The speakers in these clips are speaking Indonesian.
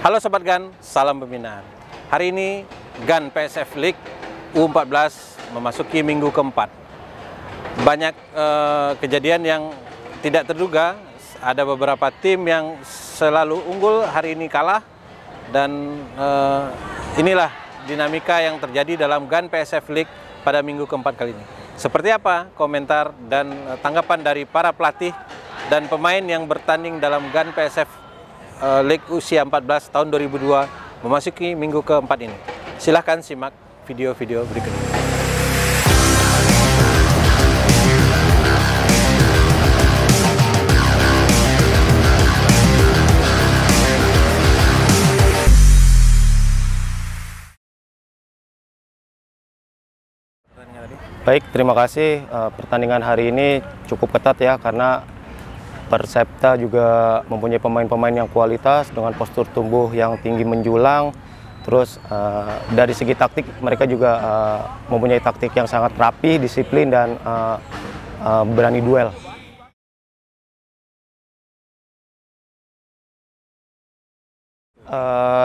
Halo Sobat GAN, salam pembinaan. Hari ini GAN PSF League U14 memasuki minggu keempat. Banyak kejadian yang tidak terduga, ada beberapa tim yang selalu unggul, hari ini kalah. Dan inilah dinamika yang terjadi dalam GAN PSF League pada minggu keempat kali ini. Seperti apa komentar dan tanggapan dari para pelatih dan pemain yang bertanding dalam GAN PSF League usia 14 tahun 2002 memasuki minggu keempat ini. Silahkan simak video-video berikut ini. Baik, terima kasih. Pertandingan hari ini cukup ketat ya, karena Persepta juga mempunyai pemain-pemain yang kualitas dengan postur tubuh yang tinggi menjulang. Terus dari segi taktik mereka juga mempunyai taktik yang sangat rapi, disiplin, dan berani duel.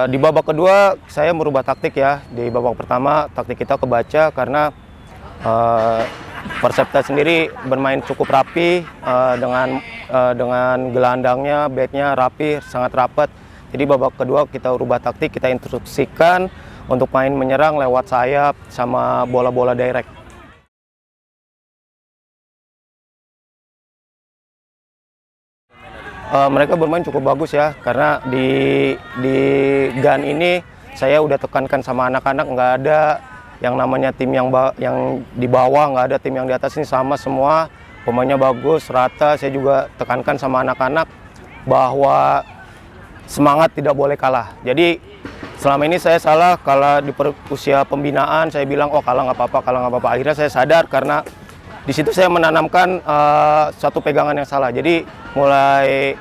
Di babak kedua saya merubah taktik ya. Di babak pertama taktik kita kebaca karena Persepta sendiri bermain cukup rapi dengan gelandangnya, backnya rapi, sangat rapat. Jadi babak kedua kita rubah taktik, kita instruksikan untuk main menyerang lewat sayap sama bola-bola direct. Mereka bermain cukup bagus ya, karena di GAN ini saya udah tekankan sama anak-anak, nggak ada yang namanya tim yang di bawah, nggak ada tim yang di atas, ini sama semua, pemainnya bagus, rata. Saya juga tekankan sama anak-anak bahwa semangat tidak boleh kalah. Jadi selama ini saya salah, kalau di usia pembinaan saya bilang oh kalah nggak apa-apa, kalah nggak apa-apa. Akhirnya saya sadar karena di situ saya menanamkan satu pegangan yang salah. Jadi mulai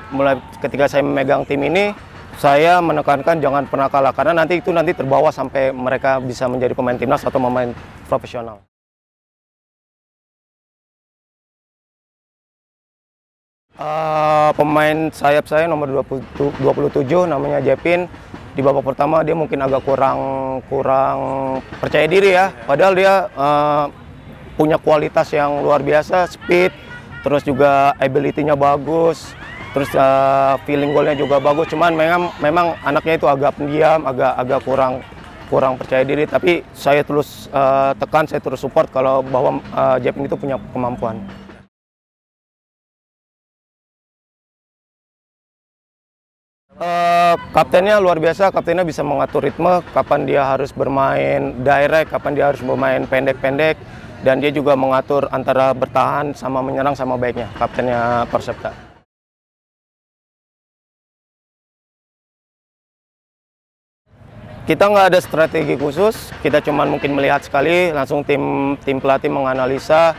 ketika saya memegang tim ini, saya menekankan jangan pernah kalah, karena nanti terbawa sampai mereka bisa menjadi pemain timnas atau pemain profesional. Pemain sayap saya nomor 27 namanya Jepin. Di babak pertama dia mungkin agak kurang percaya diri ya, padahal dia punya kualitas yang luar biasa, speed, terus juga ability-nya bagus. Terus feeling golnya juga bagus, cuman memang anaknya itu agak pendiam, agak kurang percaya diri. Tapi saya terus tekan, saya terus support kalau bahwa Jepin itu punya kemampuan. Kaptennya luar biasa, kaptennya bisa mengatur ritme, kapan dia harus bermain direct, kapan dia harus bermain pendek-pendek, dan dia juga mengatur antara bertahan sama menyerang sama baiknya, kaptennya Persepta. Kita nggak ada strategi khusus, kita cuma mungkin melihat sekali, langsung tim pelatih menganalisa.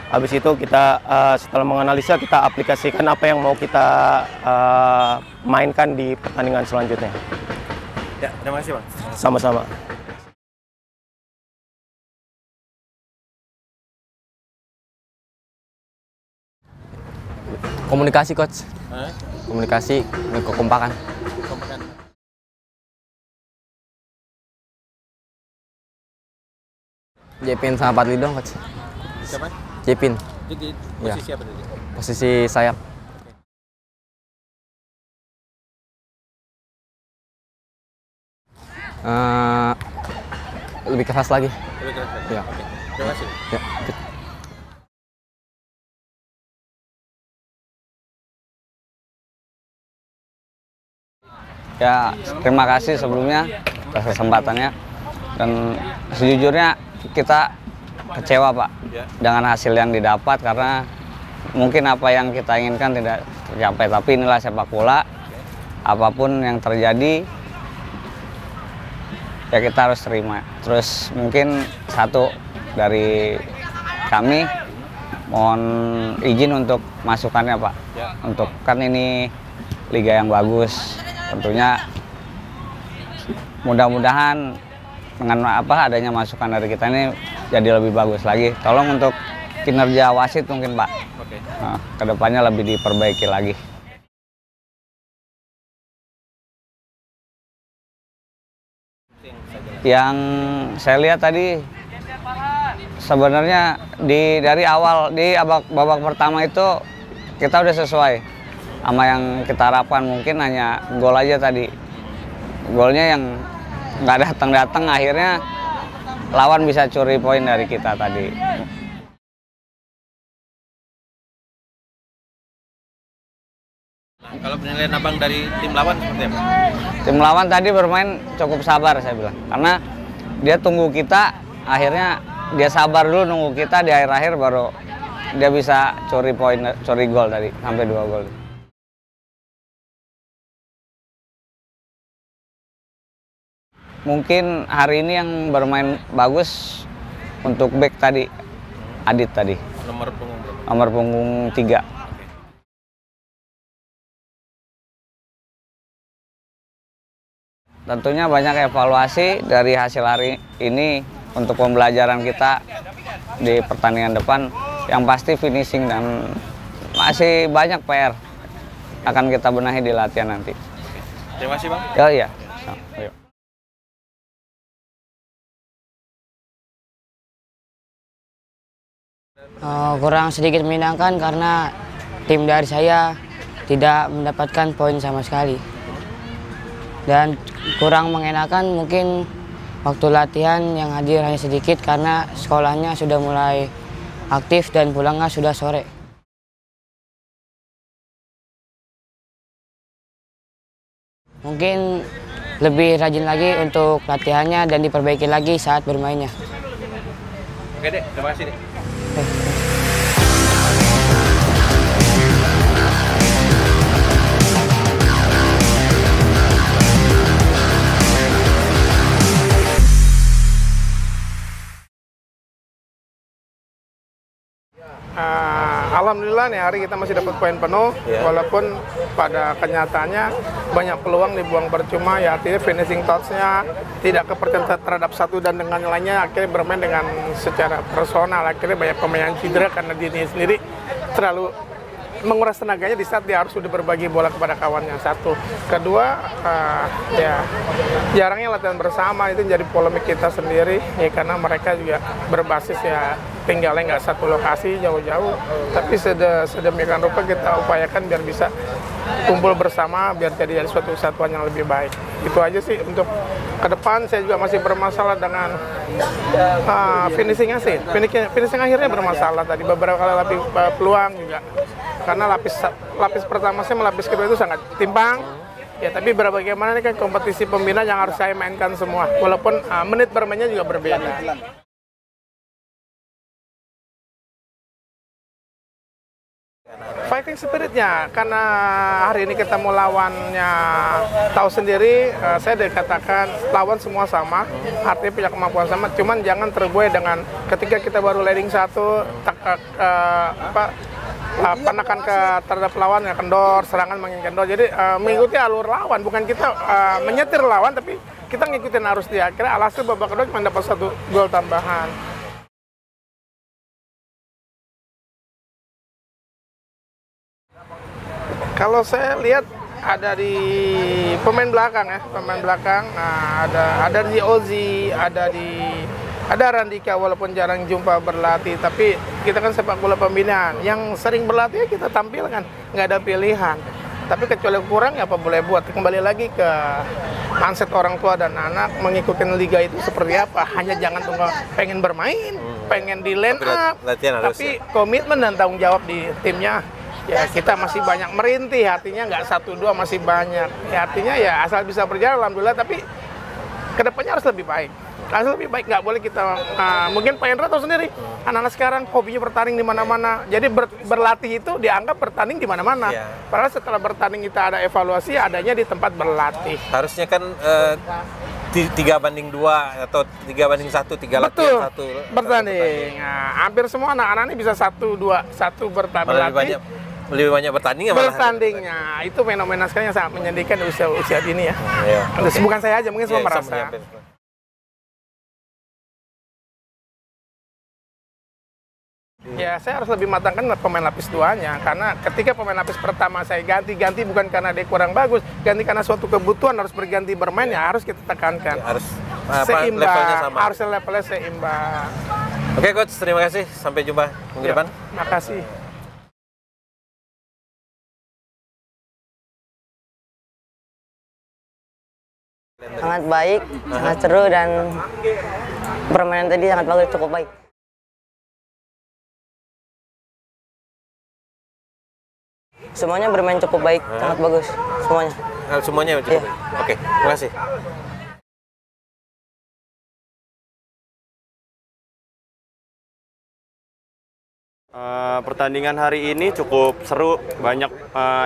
Habis itu kita setelah menganalisa, kita aplikasikan apa yang mau kita mainkan di pertandingan selanjutnya. Ya, terima kasih Bang. Sama-sama. Komunikasi coach, komunikasi, kekompakan. Jepin sama Padli dong coach. Siapa? Jepin. Jadi posisi apa tadi? Posisi sayap. Lebih keras lagi. Lebih keras lagi? Ya. Oke. Terima kasih. Ya. Ya, terima kasih sebelumnya atas kesempatannya, dan sejujurnya kita kecewa Pak dengan hasil yang didapat, karena mungkin apa yang kita inginkan tidak tercapai. Tapi inilah sepak bola, apapun yang terjadi ya kita harus terima. Terus mungkin satu dari kami mohon izin untuk masukannya Pak, untuk kan ini liga yang bagus, tentunya mudah-mudahan dengan adanya masukan dari kita ini jadi lebih bagus lagi. Tolong untuk kinerja wasit mungkin Pak, kedepannya lebih diperbaiki lagi. Yang saya lihat tadi sebenarnya dari awal di babak pertama itu kita udah sesuai sama yang kita harapkan, mungkin hanya gol aja tadi. Golnya yang nggak datang, akhirnya lawan bisa curi poin dari kita tadi. Nah, kalau penilaian abang dari tim lawan seperti apa? Tim lawan tadi bermain cukup sabar saya bilang, karena dia tunggu kita, akhirnya dia sabar dulu nunggu kita, di akhir-akhir baru dia bisa curi poin, curi gol tadi sampai 2 gol. Mungkin hari ini yang bermain bagus untuk back tadi, Adit tadi. Nomor punggung berapa? Nomor punggung 3. Tentunya banyak evaluasi dari hasil hari ini untuk pembelajaran kita di pertandingan depan. Yang pasti finishing, dan masih banyak PR akan kita benahi di latihan nanti. Terima kasih Bang. Ya, iya. Yuk. Kurang sedikit menyenangkan karena tim dari saya tidak mendapatkan poin sama sekali. Dan kurang mengenakan mungkin waktu latihan yang hadir hanya sedikit karena sekolahnya sudah mulai aktif dan pulangnya sudah sore. Mungkin lebih rajin lagi untuk latihannya dan diperbaiki lagi saat bermainnya. Oke Dek, terima kasih Dek. Alhamdulillah nih hari kita masih dapat poin penuh, walaupun pada kenyataannya banyak peluang dibuang percuma, ya artinya finishing touch-nya tidak kepercayaan terhadap satu dan dengan lainnya, akhirnya bermain dengan secara personal, akhirnya banyak pemain yang cedera karena dirinya sendiri terlalu menguras tenaganya di saat dia harus sudah berbagi bola kepada kawannya. Satu, kedua, ya jarangnya latihan bersama, itu jadi polemik kita sendiri ya, karena mereka juga berbasis ya tinggalnya nggak satu lokasi jauh-jauh, tapi sedemikian rupa kita upayakan biar bisa kumpul bersama, biar jadi suatu kesatuan yang lebih baik. Itu aja sih. Untuk ke depan saya juga masih bermasalah dengan finishingnya sih. Finishing akhirnya bermasalah tadi, beberapa kali lapis peluang juga. Karena lapis pertama saya melapis kedua itu sangat timpang. Ya, tapi bagaimana ini kan kompetisi pembina yang harus saya mainkan semua. Walaupun menit bermainnya juga berbeda. Fighting spiritnya, karena hari ini kita mau lawannya, tahu sendiri, saya dikatakan lawan semua sama, artinya punya kemampuan sama, cuman jangan terbuai dengan ketika kita baru leading 1, penekan ke terhadap lawan ya, kendor, serangan makin kendor. Jadi mengikuti alur lawan, bukan kita menyetir lawan, tapi kita ngikutin arus dia. Akhirnya alhasil babak kedua cuma dapat 1 gol tambahan. Kalau saya lihat ada di pemain belakang ya, ada di Ozi, ada Randika, walaupun jarang jumpa berlatih, tapi kita kan sepak bola pembinaan, yang sering berlatih kita tampilkan, nggak ada pilihan. Tapi kecuali kurang ya apa boleh buat, kembali lagi ke mindset orang tua dan anak, mengikuti liga itu seperti apa, hanya jangan tunggu pengen bermain, pengen di line up, tapi komitmen dan tanggung jawab di timnya. Ya kita masih banyak merintih, artinya nggak 1-2 masih banyak. Ya artinya ya asal bisa berjalan alhamdulillah, tapi kedepannya harus lebih baik. Harus lebih baik, nggak boleh kita, mungkin Pak Hendra tahu sendiri, anak-anak sekarang hobinya bertanding di mana-mana. Jadi berlatih itu dianggap bertanding di mana-mana. Ya. Padahal setelah bertanding kita ada evaluasi, adanya di tempat berlatih. Harusnya kan 3-2 atau 3-1, 3 latihan 1 bertanding. Nah, hampir semua anak-anak ini bisa 1-2, 1 bertanding. Lebih banyak bertanding ya malah. Bertandingnya itu fenomena sekarang yang sangat menyedihkan di usia dini ya. Okay. Bukan saya aja, mungkin semua merasa. Ya, saya harus lebih matangkan pemain lapis duanya, karena ketika pemain lapis pertama saya ganti bukan karena dia kurang bagus, ganti karena suatu kebutuhan harus berganti bermain, ya harus kita tekankan. Harus seimbang, levelnya sama. harus levelnya seimbang. Oke coach, terima kasih. Sampai jumpa minggu depan. Makasih. Sangat baik, sangat seru, dan permainan tadi sangat bagus, cukup baik. Semuanya bermain cukup baik, sangat bagus semuanya. Semuanya cukup baik. Oke, terima kasih. Pertandingan hari ini cukup seru, banyak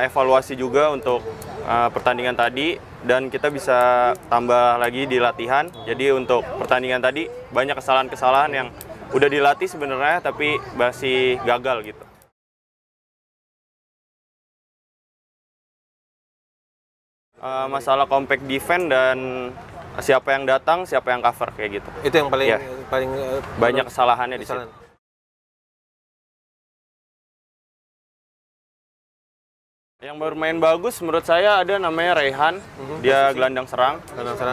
evaluasi juga untuk pertandingan tadi, dan kita bisa tambah lagi di latihan. Jadi untuk pertandingan tadi banyak kesalahan-kesalahan yang udah dilatih sebenarnya tapi masih gagal gitu. Masalah compact defense dan siapa yang datang, siapa yang cover kayak gitu. Itu yang paling Ya. paling Banyak kesalahannya di situ. kesalahan. Yang bermain bagus menurut saya ada namanya Rehan, dia gelandang serang.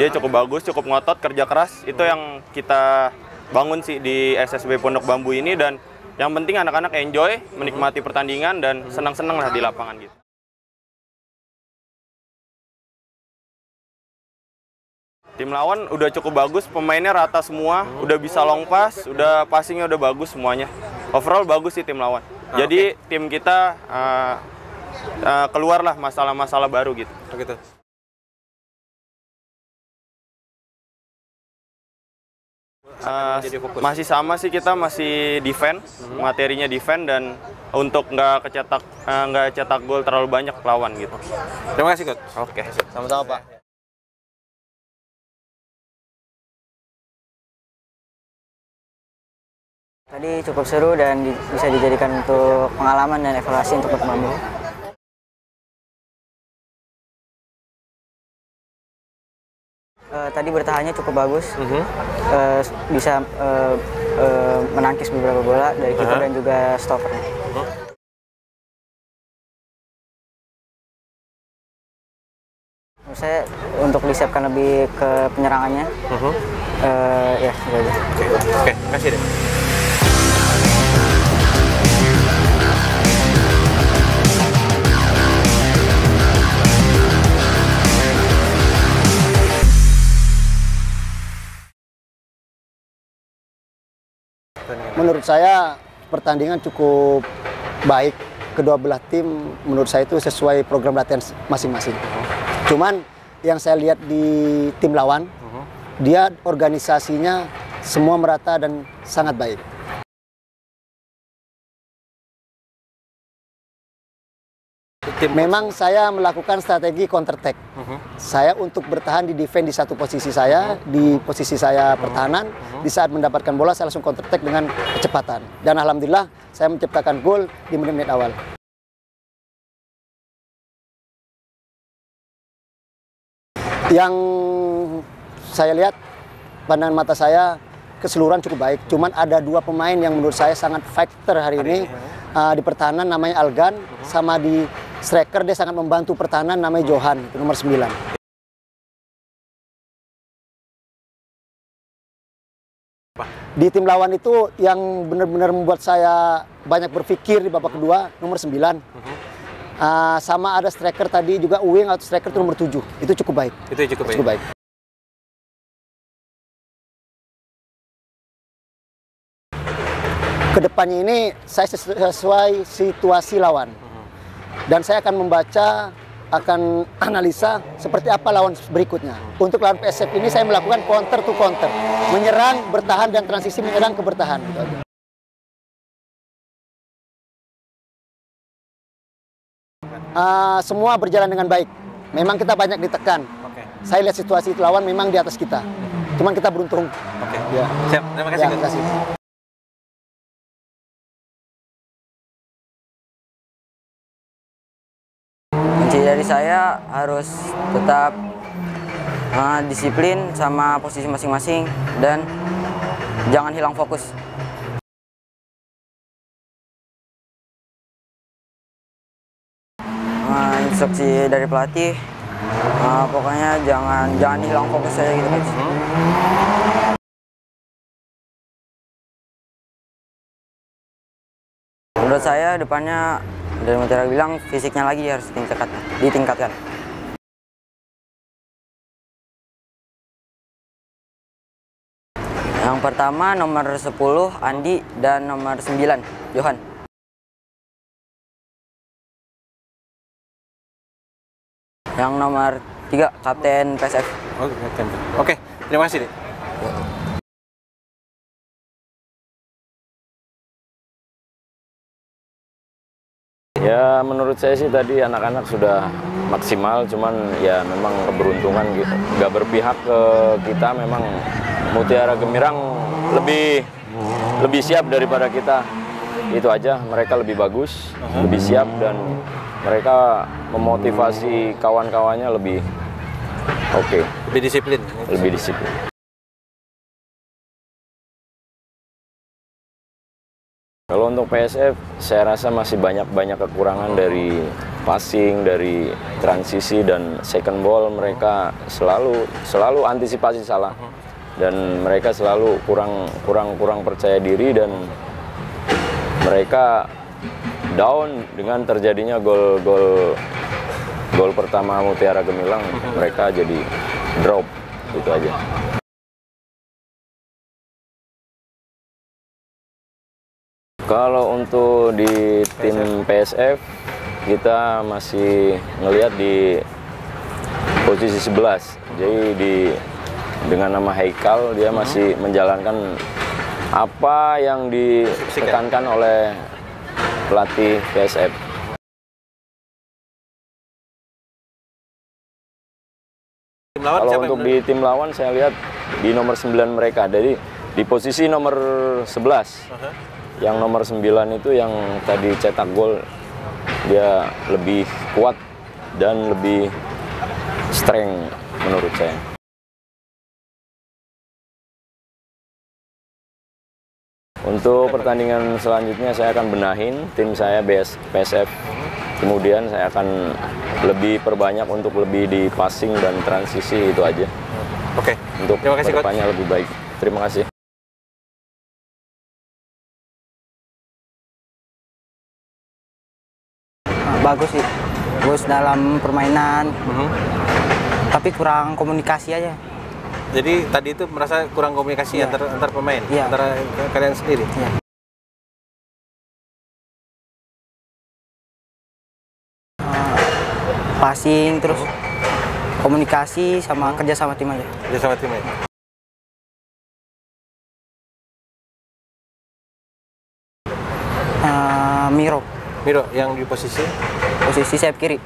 Dia cukup bagus, cukup ngotot, kerja keras. Itu yang kita bangun sih di SSB Pondok Bambu ini, dan yang penting anak-anak enjoy, menikmati pertandingan dan senang-senang lah di lapangan gitu. Tim lawan udah cukup bagus, pemainnya rata semua, udah bisa long pass, udah passingnya udah bagus semuanya. Overall bagus sih tim lawan. Jadi tim kita keluarlah masalah-masalah baru gitu. Begitu. Masih sama sih, kita masih defend, materinya defend, dan untuk nggak cetak gol terlalu banyak lawan gitu. Terima kasih coach. Oke. Sama-sama Pak. Tadi cukup seru dan bisa dijadikan untuk pengalaman dan evaluasi untuk Pondok Bambu. Tadi bertahannya cukup bagus, bisa menangkis beberapa bola dari kiper dan juga stoppernya. Menurut saya untuk disiapkan lebih ke penyerangannya, ya itu aja. Oke, kasih deh. Menurut saya pertandingan cukup baik. Kedua belah tim menurut saya itu sesuai program latihan masing-masing. Cuman yang saya lihat di tim lawan, dia organisasinya semua merata dan sangat baik. Memang saya melakukan strategi counter attack. Saya untuk bertahan di defense di satu posisi saya, di posisi saya pertahanan. Di saat mendapatkan bola saya langsung counter attack dengan kecepatan. Dan alhamdulillah saya menciptakan gol di menit-menit awal. Yang saya lihat pandangan mata saya keseluruhan cukup baik. Cuman ada dua pemain yang menurut saya sangat factor hari ini. Di pertahanan namanya Algan, sama di striker dia sangat membantu pertahanan namanya Johan, nomor 9. Di tim lawan itu yang benar-benar membuat saya banyak berpikir di babak kedua, nomor 9. Sama ada striker tadi juga, wing atau striker itu nomor 7. Itu cukup baik. Itu cukup baik. Cukup baik. Kedepannya ini saya sesuai situasi lawan. Dan saya akan membaca, akan analisa seperti apa lawan berikutnya. Untuk lawan PSF ini saya melakukan counter to counter. Menyerang, bertahan, dan transisi menyerang ke bertahan. Semua berjalan dengan baik. Memang kita banyak ditekan. Saya lihat situasi lawan memang di atas kita. Cuman kita beruntung. Ya. Siap, terima kasih. Ya, terima kasih. Kunci dari saya harus tetap disiplin sama posisi masing-masing dan jangan hilang fokus. instruksi dari pelatih, pokoknya jangan hilang fokus saya gitu Coach. Menurut saya depannya dari Mutiara bilang fisiknya lagi harus ditingkatkan. Yang pertama nomor 10 Andi dan nomor 9 Johan. Yang nomor 3 Kapten PSF. Oke, terima kasih, Dik. Ya menurut saya sih tadi anak-anak sudah maksimal, cuman ya memang keberuntungan gitu. Nggak berpihak ke kita, memang Mutiara Gemirang lebih siap daripada kita. Itu aja, mereka lebih bagus, lebih siap, dan mereka memotivasi kawan-kawannya lebih oke. Lebih disiplin. Lebih disiplin. Kalau untuk PSF, saya rasa masih banyak kekurangan dari passing, dari transisi, dan second ball. Mereka selalu antisipasi salah, dan mereka selalu kurang percaya diri, dan mereka down dengan terjadinya gol pertama Mutiara Gemilang. Mereka jadi drop, itu aja. Kalau untuk di tim PSF, kita masih ngelihat di posisi 11. Jadi dengan nama Haikal, dia masih menjalankan apa yang ditekankan oleh pelatih PSF. Kalau untuk di tim lawan, saya lihat di nomor 9 mereka. Jadi di posisi nomor 11. Yang nomor 9 itu yang tadi cetak gol, dia lebih kuat dan lebih strength menurut saya. Untuk pertandingan selanjutnya saya akan benahin tim saya PSF. Kemudian saya akan lebih perbanyak untuk lebih di passing dan transisi, itu aja. Oke. Untuk terima kasih, kedepannya lebih baik. Terima kasih. Bagus sih, bagus dalam permainan, tapi kurang komunikasi aja. Jadi tadi itu merasa kurang komunikasi antar pemain, antara kalian sendiri. Passing, terus komunikasi sama kerja sama tim aja. Kerja sama tim aja. Miro yang di posisi sayap kiri.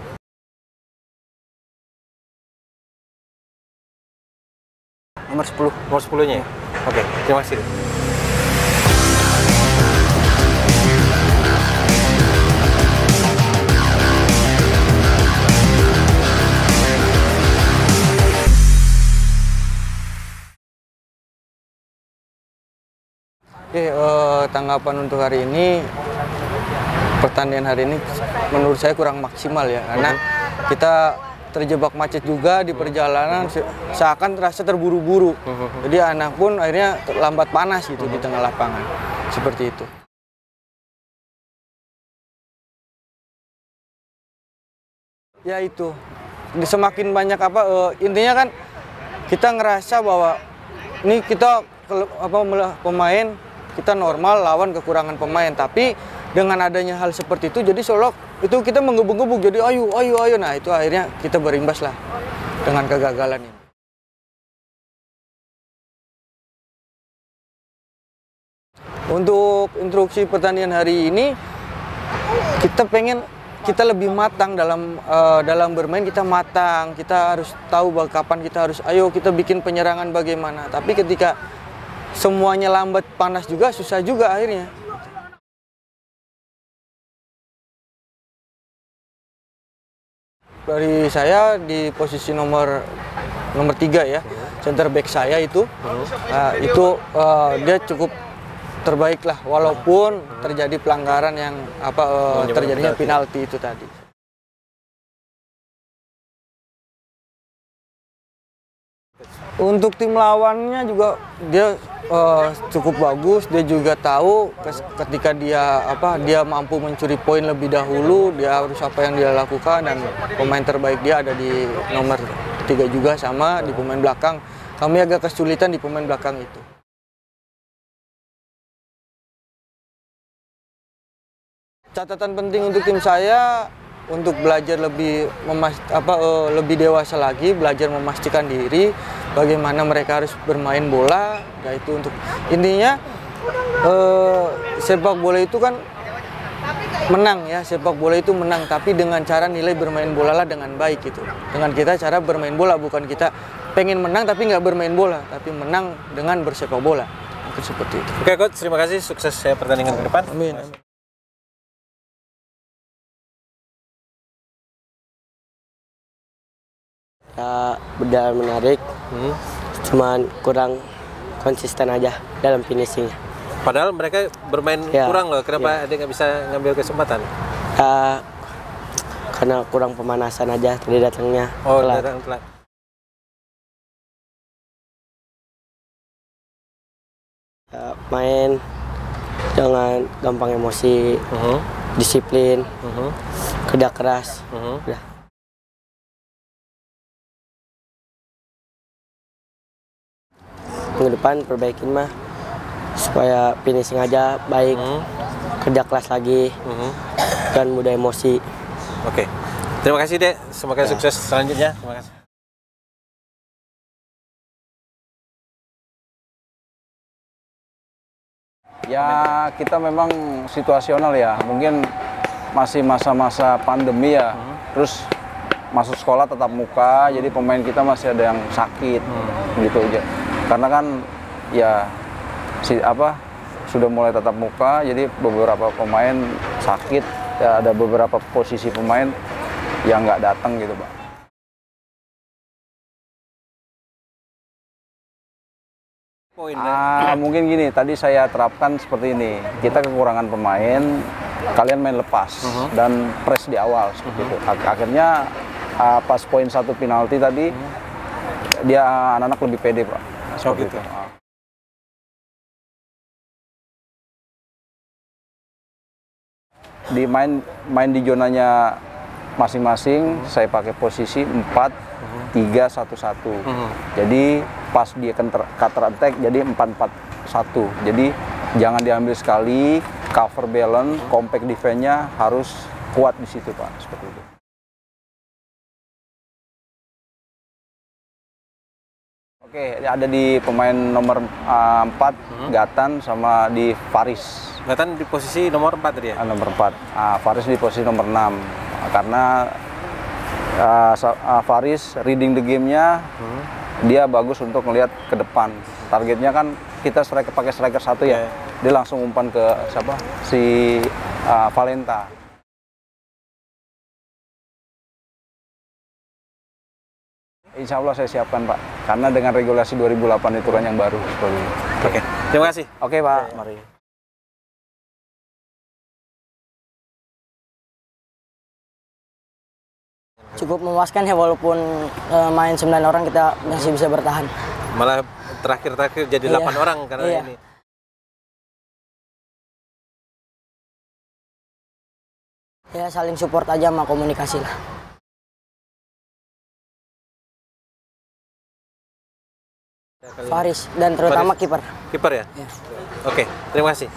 Nomor 10. Nomor 10-nya ya? Oke, terima kasih. Oke, tanggapan untuk hari ini, pertandingan hari ini menurut saya kurang maksimal ya, karena kita terjebak macet juga di perjalanan, seakan terasa terburu-buru. Jadi anak pun akhirnya lambat panas gitu di tengah lapangan, seperti itu. Ya itu, semakin banyak intinya kan kita ngerasa bahwa ini kita pemain kita normal lawan kekurangan pemain, tapi dengan adanya hal seperti itu jadi seolah itu kita menggebuk-gebuk, jadi ayo. Nah itu akhirnya kita berimbas lah dengan kegagalan ini. Untuk instruksi pertandingan hari ini, kita lebih matang dalam bermain, kita matang, kita harus tahu bahwa kapan kita harus kita bikin penyerangan bagaimana. Tapi ketika semuanya lambat panas juga, susah juga akhirnya. Dari saya di posisi nomor 3 ya, center back saya itu dia cukup terbaik lah, walaupun terjadi pelanggaran yang terjadinya penalti itu tadi. Untuk tim lawannya juga dia cukup bagus. Dia juga tahu ketika dia mampu mencuri poin lebih dahulu, dia harus apa yang dia lakukan, dan pemain terbaik dia ada di nomor 3 juga sama di pemain belakang. Kami agak kesulitan di pemain belakang itu. Catatan penting untuk tim saya untuk belajar lebih lebih dewasa lagi, belajar memastikan diri, bagaimana mereka harus bermain bola, yaitu untuk intinya sepak bola itu kan menang ya, sepak bola itu menang, tapi dengan cara nilai bermain bola lah dengan baik gitu. Dengan kita cara bermain bola, bukan kita pengen menang tapi nggak bermain bola, tapi menang dengan bersepak bola. Mungkin seperti itu. Oke Coach, terima kasih, sukses ya pertandingan ke depan. Amin. Ya, udah menarik, cuman kurang konsisten aja dalam finishingnya. Padahal mereka bermain kurang loh, kenapa dia nggak bisa ngambil kesempatan? Karena kurang pemanasan aja tadi datangnya. Oh, datang telat. Main jangan gampang emosi, disiplin, kerja keras. Udah. Minggu depan perbaikin mah supaya finishing aja baik, kerja keras lagi, dan mudah emosi. Oke, terima kasih Dek, semoga sukses selanjutnya. Terima kasih. Ya, kita memang situasional ya, mungkin masih masa-masa pandemi ya, terus masuk sekolah tatap muka, jadi pemain kita masih ada yang sakit, gitu aja. Karena kan ya sudah mulai tatap muka, jadi beberapa pemain sakit, ya ada beberapa posisi pemain yang nggak datang gitu Pak. Mungkin gini, tadi saya terapkan seperti ini, kita kekurangan pemain, kalian main lepas dan press di awal seperti itu. Akhirnya pas poin 1 penalti tadi, dia anak-anak lebih pede Pak. Seperti itu. Di main di zonanya masing-masing, saya pakai posisi 4-3-1-1. Jadi pas dia counter attack jadi 4-4-1. Jadi jangan diambil sekali, cover balance, compact defense-nya harus kuat di situ Pak, seperti itu. Oke, ada di pemain nomor 4, Gatan, sama di Faris. Gatan di posisi nomor 4 tadi ya? Nomor 4. Faris di posisi nomor 6. Karena Faris reading the game-nya, dia bagus untuk melihat ke depan. Targetnya kan kita pakai striker 1 ya. Dia langsung umpan ke siapa? Si Valenta. Insya Allah saya siapkan Pak, karena dengan regulasi 2008 itu kan yang baru. Oke, terima kasih. Oke Pak, mari. Cukup memuaskan ya, walaupun main 9 orang kita masih bisa bertahan. Malah terakhir jadi 8 orang karena ini. Ya saling support aja sama komunikasi lah. Faris dan terutama kiper. Kiper ya? Oke, terima kasih.